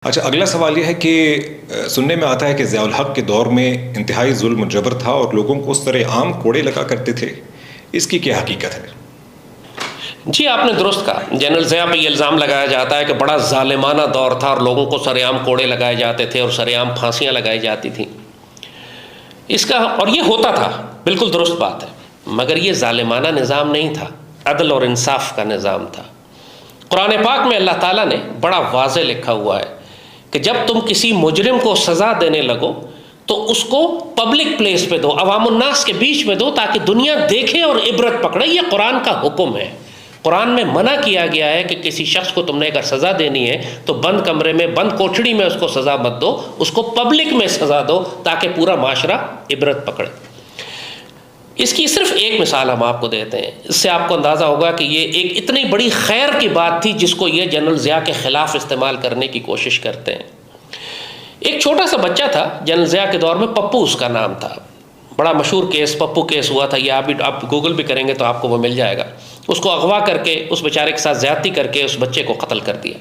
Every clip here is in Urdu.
اچھا، اگلا سوال یہ ہے کہ سننے میں آتا ہے کہ ضیاء الحق کے دور میں انتہائی ظلم و جبر تھا اور لوگوں کو اس طرح عام کوڑے لگا کرتے تھے، اس کی کیا حقیقت ہے؟ جی، آپ نے درست کہا۔ جنرل ضیاء پہ یہ الزام لگایا جاتا ہے کہ بڑا ظالمانہ دور تھا اور لوگوں کو سر عام کوڑے لگائے جاتے تھے اور سر عام پھانسیاں لگائی جاتی تھیں۔ اور یہ ہوتا تھا، بالکل درست بات ہے، مگر یہ ظالمانہ نظام نہیں تھا، عدل اور انصاف کا نظام تھا۔ قرآن پاک میں اللہ تعالیٰ نے بڑا واضح لکھا ہوا ہے کہ جب تم کسی مجرم کو سزا دینے لگو تو اس کو پبلک پلیس پہ دو، عوام الناس کے بیچ میں دو، تاکہ دنیا دیکھے اور عبرت پکڑے۔ یہ قرآن کا حکم ہے۔ قرآن میں منع کیا گیا ہے کہ کسی شخص کو تم نے اگر سزا دینی ہے تو بند کمرے میں، بند کوٹھڑی میں اس کو سزا مت دو، اس کو پبلک میں سزا دو تاکہ پورا معاشرہ عبرت پکڑے۔ اس کی صرف ایک مثال ہم آپ کو دیتے ہیں، اس سے آپ کو اندازہ ہوگا کہ یہ ایک اتنی بڑی خیر کی بات تھی جس کو یہ جنرل ضیاء کے خلاف استعمال کرنے کی کوشش کرتے ہیں۔ ایک چھوٹا سا بچہ تھا جنرل ضیاء کے دور میں، پپو اس کا نام تھا، بڑا مشہور کیس پپو کیس ہوا تھا۔ یہ آپ گوگل بھی کریں گے تو آپ کو وہ مل جائے گا۔ اس کو اغوا کر کے، اس بیچارے کے ساتھ زیادتی کر کے اس بچے کو قتل کر دیا۔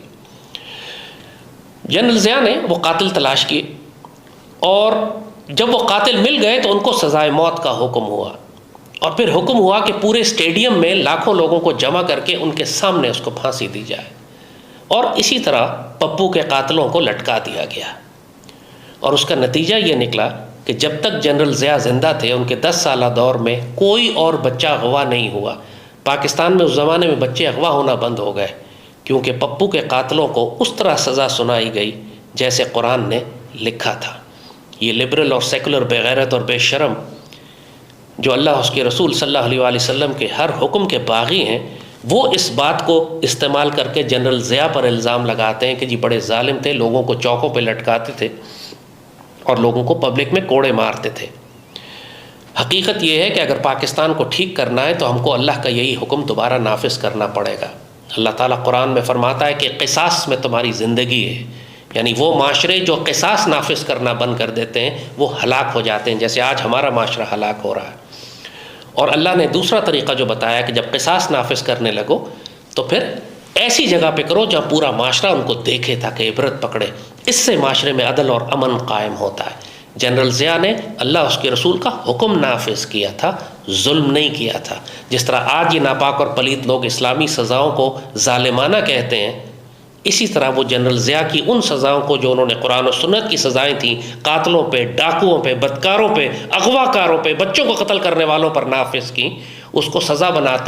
جنرل ضیاء نے وہ قاتل تلاش کیے اور جب وہ قاتل مل گئے تو ان کو سزائے موت کا حکم ہوا، اور پھر حکم ہوا کہ پورے اسٹیڈیم میں لاکھوں لوگوں کو جمع کر کے ان کے سامنے اس کو پھانسی دی جائے، اور اسی طرح پپو کے قاتلوں کو لٹکا دیا گیا۔ اور اس کا نتیجہ یہ نکلا کہ جب تک جنرل ضیاء زندہ تھے، ان کے 10 سالہ دور میں کوئی اور بچہ اغوا نہیں ہوا۔ پاکستان میں اس زمانے میں بچے اغوا ہونا بند ہو گئے، کیونکہ پپو کے قاتلوں کو اس طرح سزا سنائی گئی جیسے قرآن نے لکھا تھا۔ یہ لبرل اور سیکولر بے غیرت اور بے شرم جو اللہ اس کے رسول صلی اللہ علیہ وآلہ وسلم کے ہر حکم کے باغی ہیں، وہ اس بات کو استعمال کر کے جنرل ضیاء پر الزام لگاتے ہیں کہ جی بڑے ظالم تھے، لوگوں کو چوکوں پہ لٹکاتے تھے اور لوگوں کو پبلک میں کوڑے مارتے تھے۔ حقیقت یہ ہے کہ اگر پاکستان کو ٹھیک کرنا ہے تو ہم کو اللہ کا یہی حکم دوبارہ نافذ کرنا پڑے گا۔ اللہ تعالیٰ قرآن میں فرماتا ہے کہ قصاص میں تمہاری زندگی ہے، یعنی وہ معاشرے جو قصاص نافذ کرنا بند کر دیتے ہیں وہ ہلاک ہو جاتے ہیں، جیسے آج ہمارا معاشرہ ہلاک ہو رہا ہے۔ اور اللہ نے دوسرا طریقہ جو بتایا کہ جب قصاص نافذ کرنے لگو تو پھر ایسی جگہ پہ کرو جہاں پورا معاشرہ ان کو دیکھے تاکہ عبرت پکڑے۔ اس سے معاشرے میں عدل اور امن قائم ہوتا ہے۔ جنرل ضیاء نے اللہ اس کے رسول کا حکم نافذ کیا تھا، ظلم نہیں کیا تھا۔ جس طرح آج یہ ناپاک اور پلید لوگ اسلامی سزاؤں کو ظالمانہ کہتے ہیں، اسی طرح وہ جنرل ضیاء کی ان سزاؤں کو جو انہوں نے قرآن و سنت کی سزائیں تھیں، قاتلوں پہ، ڈاکوؤں پہ، بدکاروں پہ، اغوا کاروں پہ، بچوں کو قتل کرنے والوں پر نافذ کی، اس کو سزا بناتے ہیں۔